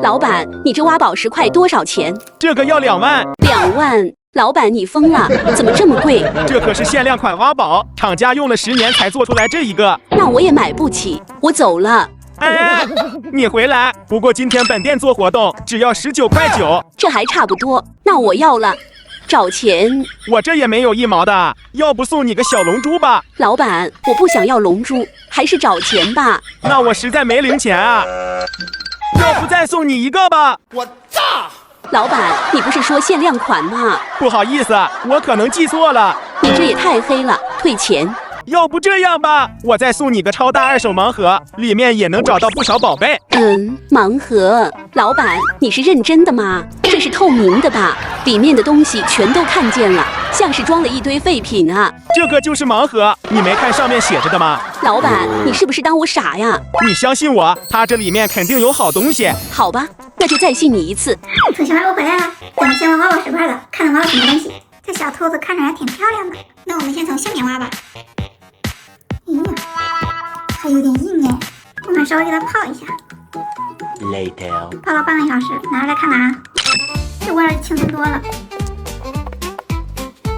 老板，你這挖寶石塊多少錢？這個要2萬。2萬？老板，你瘋了？怎麼這麼貴？這可是限量款挖寶，廠家用了10年才做出來這一個。那我也買不起，我走了。哎，你回來。不過今天本店做活动，只要19.9塊。这還差不多，那我要了。找錢？我這也沒有1毛的，要不送你個小龍珠吧。老板，我不想要龍珠，還是找錢吧。那我實在沒零錢啊，要不再送你一個吧。我炸！老板，你不是說限量款嗎？不好意思，我可能記錯了。你這也太黑了，退錢。要不這樣吧，我再送你個超大2手盲盒，裡面也能找到不少寶貝。盲盒。老板，你是認真的嗎？這是透明的吧？裡面的東西全都看見了，像是裝了一堆廢品啊。這個就是盲盒，你沒看上面寫着的嗎？老板，你是不是當我傻呀？你相信我，它這裡面肯定有好東西。好吧，那就再信你一次。同学们，我回來了，咱們先挖挖寶石塊的，看能挖到什麼東西。這小兔子看着還挺漂亮的，那我們先從下面挖吧。哎呀，還有點硬哎，我們稍微給它泡一下。Later. 泡了半個小時，拿出來看看。這挖的輕鬆多了。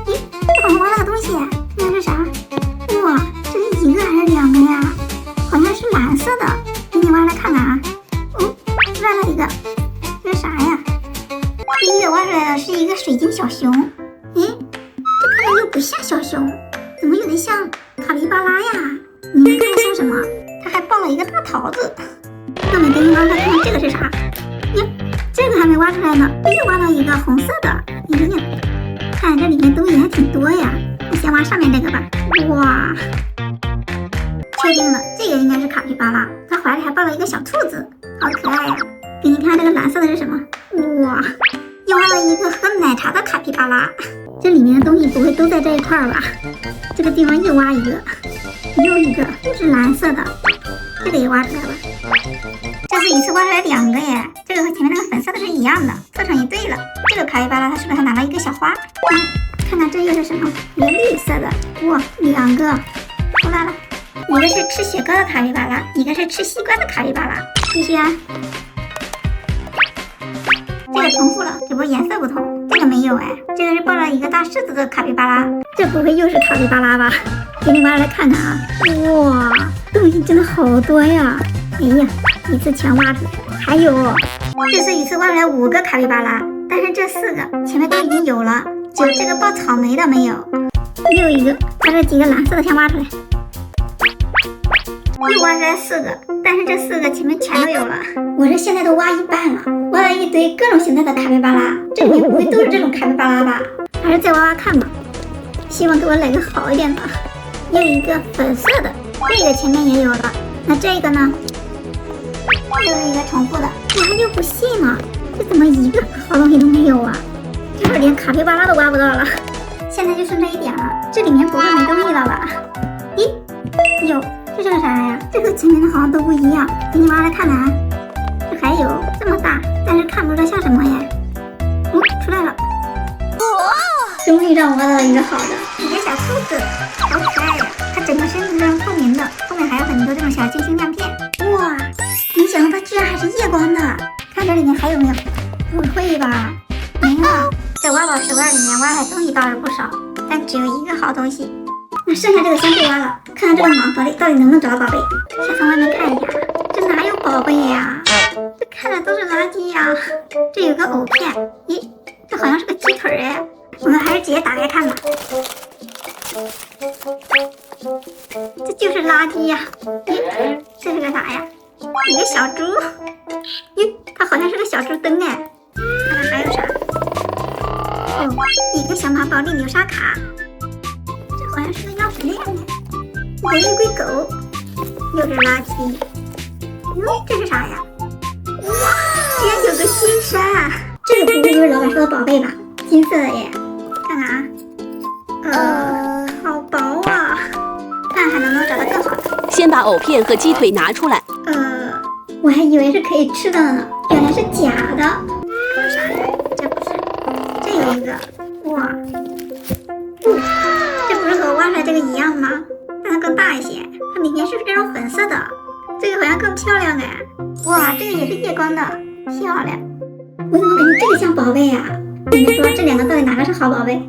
咦，這好像挖了個東西，看看是啥？哇，這是1個還是2個呀？好像是藍色的，給你挖來看看啊。哦，亂了一個，這是啥呀？第一個挖出來的是一個水晶小熊。哎，這看着又不像小熊，怎麼有點像卡皮巴拉呀？你們看像什麼？它還抱了一個大桃子。那我们给你挖出來看看這個是啥？呀，這個還沒挖出來呢，又挖到一個紅色的。哎呀，看這裡面東西還挺多呀。我先挖上面這個吧。哇，確定了，這個應該是卡皮巴拉，它懷裡還抱了一個小兔子，好可愛呀。給你看這個藍色的是什麼？哇，又挖了一個喝奶茶的卡皮巴拉。這裡面的東西不會都在這一塊吧？這個地方又挖一個，又一個，都是藍色的，這個也挖出來了。這次一次挖出來2個耶，這個和前面那個粉色的是一樣的，湊成一對了。這個卡皮巴拉它是不是還拿了一個小花？看看這又是什麼？一個綠色的，哇，2個出來了，一個是吃雪糕的卡皮巴拉，一個是吃西瓜的卡皮巴拉。繼續啊，這個重複了，只不過顏色不同。這個沒有哎，這個是抱了一個大獅子的卡皮巴拉，這不會又是卡皮巴拉吧？給你挖出來看看啊！哇，東西真的好多呀！哎呀，一次全挖出來。還有，這次一次挖出來5個卡皮巴拉，但是這4個前面都已經有了，只有這個抱草莓的沒有。又一個，把這幾個藍色的先挖出來。又挖出來4個，但是這4個前面全都有了。我這現在都挖一半了，挖了一堆各種形態的卡皮巴拉，這裡面不會都是這種卡皮巴拉吧？還是再挖挖看吧，希望給我來個好一點的。又一個粉色的，這個前面也有了，那這個呢？又是一個重複的，我還就不信了，這怎麼一個好東西都沒有啊？這會兒連卡皮巴拉都挖不到了，現在就剩這一點了，這裡面不會沒東西了吧？咦，有，這是個啥呀？這和前面的好像都不一樣，給你挖來看看。這還有這麼大，但是看不出來像什麼呀？哦，出來了，終於讓我挖到了一個好的，一個小兔子，好可愛呀！它整個身子都是透明的，後面還有很多這種小晶晶亮片。哇，沒想到它居然還是夜光的，看這裡面還有沒有？不會吧？沒了。這挖寶石塊裡面挖來東西倒是不少，但只有一個好東西。那剩下這個先不挖了，看看這個盲盒裡到底能不能找到寶貝。先從外面看一下，這哪有寶貝呀？這看着都是垃圾呀。這有個藕片，咦，這好像是個雞腿哎。我們還是直接打開看吧。這就是垃圾呀！咦，這是個啥呀？一個小豬。咦，它好像是個小豬燈哎。看看還有啥？哦，一個小馬寶莉流沙卡。這好像是個鑰匙鏈呢。一個烏龜狗。又是垃圾。喲，這是啥呀？哇，居然有個金山！這個不會就是老闆說的寶貝吧？金色的耶。看看啊，好薄啊，看還能不能找到更好的。先把藕片和雞腿拿出來。我還以為是可以吃的呢，原來是假的。這是啥呀？這不是，這有一個，哇，這不是和我挖出來這個一樣嗎？但它更大一些，它裡面是不是這種粉色的？這個好像更漂亮哎。哇，這個也是夜光的，漂亮！我怎么感觉这个像宝贝啊？你们说这两个到底哪个是好宝贝？